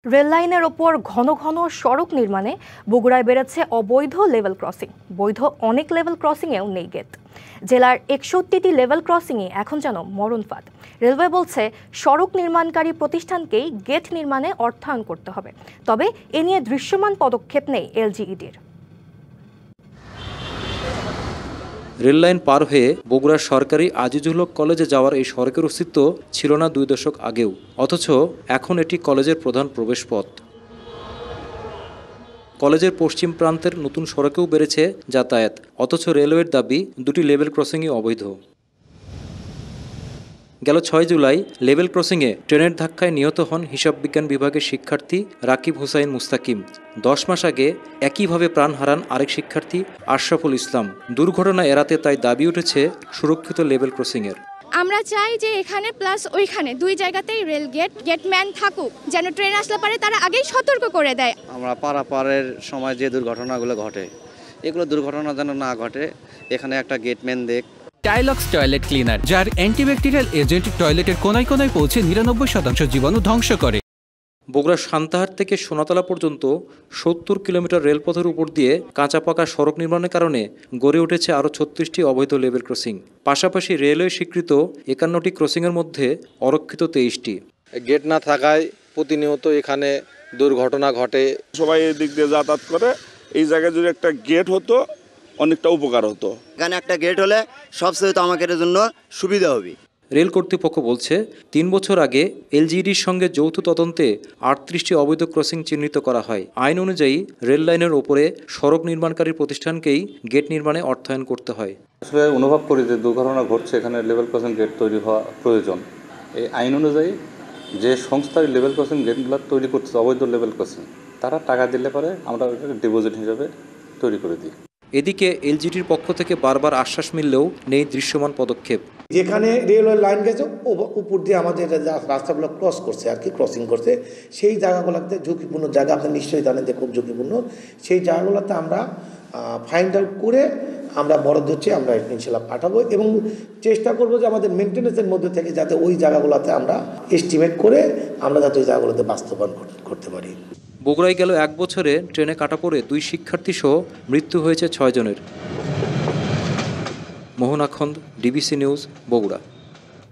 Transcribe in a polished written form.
রেললাইনের ওপর ঘন ঘন সড়ক নির্মাণে বগুড়ায় বেড়েছে অবৈধ লেভেল ক্রসিং। বৈধ অনেক লেভেল ক্রসিংয়েও নেই গেট। জেলার 61টি লেভেল ক্রসিংয়ে এখন যেন মরণ ফাঁদ। রেলওয়ে বলছে সড়ক নির্মাণকারী প্রতিষ্ঠানকেই গেট নির্মাণে অর্থায়ন করতে হবে, তবে এ নিয়ে দৃশ্যমান পদক্ষেপ নেই এলজিইডির। রেললাইন পার হয়ে বগুড়ার সরকারি আজিজুল হক কলেজে যাওয়ার এই সড়কের অস্তিত্ব ছিল না 2 দশক আগেও, অথচ এখন এটি কলেজের প্রধান প্রবেশপথ। কলেজের পশ্চিম প্রান্তের নতুন সড়কেও বেড়েছে যাতায়াত, অথচ রেলওয়ের দাবি 2টি লেভেল ক্রসিংই অবৈধ। গেল 6 জুলাই লেভেল ক্রসিংয়ে ট্রেনের ধাক্কায় নিহত হন হিসাব বিজ্ঞান বিভাগের শিক্ষার্থী রাকিব হুসাইন মুস্তাকিম। 10 মাস আগে একইভাবে প্রাণ হারান আরেক শিক্ষার্থী আশরাফুল ইসলাম। দুর্ঘটনা এড়াতে তাই দাবি উঠেছে সুরক্ষিত লেভেল ক্রসিংয়ের। আমরা চাই যে এখানে প্লাস ওইখানে 2 জায়গাতেই রেল গেটম্যান থাকুক, যেন ট্রেন আসলে পারে তারা আগেই সতর্ক করে দেয়। আমরা পারাপারের সময় যে দুর্ঘটনাগুলো ঘটে, এগুলো দুর্ঘটনা যেন না ঘটে, এখানে একটা গেটম্যান দেখ। টাইলক্স টয়লেট ক্লিনার, যার অ্যান্টিব্যাকটেরিয়াল এজেন্ট টয়লেটের কোনায় কোনায় পৌঁছে 99% জীবাণু ধ্বংস করে। বগুড়ার সান্তাহার থেকে সোনাতলা পর্যন্ত 70 কিলোমিটার রেলপথের উপর দিয়ে কাঁচা পাকা সড়ক নির্মাণের কারণে গড়ে উঠেছে আরও 36টি অবৈধ লেভেল ক্রসিং। পাশাপাশি রেলওয়ে স্বীকৃত 51টি ক্রসিংয়ের মধ্যে অরক্ষিত 23টি। গেট না থাকায় প্রতিনিয়ত এখানে দুর্ঘটনা ঘটে। সবাই এই দিক দিয়ে যাতায়াত করে, এই জায়গায় যদি একটা গেট হতো অনেকটা উপকার হতো। এখানে একটা গেট হলে সবচেয়ে তো আমাদের জন্য সুবিধা হবে। রেল কর্তৃপক্ষ বলছে 3 বছর আগে এলজিইডির সঙ্গে যৌথ তদন্তে 38টি অবৈধ ক্রসিং চিহ্নিত করা হয়। আইন অনুযায়ী রেল লাইনের ওপরে সড়ক নির্মাণকারী প্রতিষ্ঠানকেই গেট নির্মাণে অর্থায়ন করতে হয়। আসলে অনুভব করি যে দুর্ঘটনা ঘটছে, এখানে লেভেল ক্রসিং গেট তৈরি হওয়া প্রয়োজন। এই আইন অনুযায়ী যে সংস্থার লেভেল ক্রসিং গেটগুলো তৈরি করছে অবৈধ লেভেল ক্রসিং, তারা টাকা দিলে পরে আমরা ডিপোজিট হিসাবে তৈরি করে দিই। এদিকে এলজিইডির পক্ষ থেকে বারবার আশ্বাস মিললেও নেই দৃশ্যমান পদক্ষেপ। যেখানে রেলওয়ে লাইন গেছে উপর দিয়ে আমাদের রাস্তাগুলো ক্রস করছে আর কি, ক্রসিং করছে, সেই জায়গাগুলোতে ঝুঁকিপূর্ণ জায়গা, আপনি নিশ্চয়ই জানেন যে খুব ঝুঁকিপূর্ণ। সেই জায়গাগুলোতে আমরা ফাইন্ড আউট করে আমরা বরাদ্দ হচ্ছে আমরা ইনশাল্লাহ পাঠাবো এবং চেষ্টা করবো যে আমাদের মেনটেন্যান্সের মধ্যে থেকে যাতে ওই জায়গাগুলোতে আমরা এস্টিমেট করে আমরা যাতে ওই জায়গাগুলোতে বাস্তবায়ন করতে পারি। বগুড়ায় গেল 1 বছরে ট্রেনে কাটা পড়ে 2 শিক্ষার্থী সহ মৃত্যু হয়েছে 6 জনের। মোহন আখন্দ, ডিবিসি নিউজ, বগুড়া।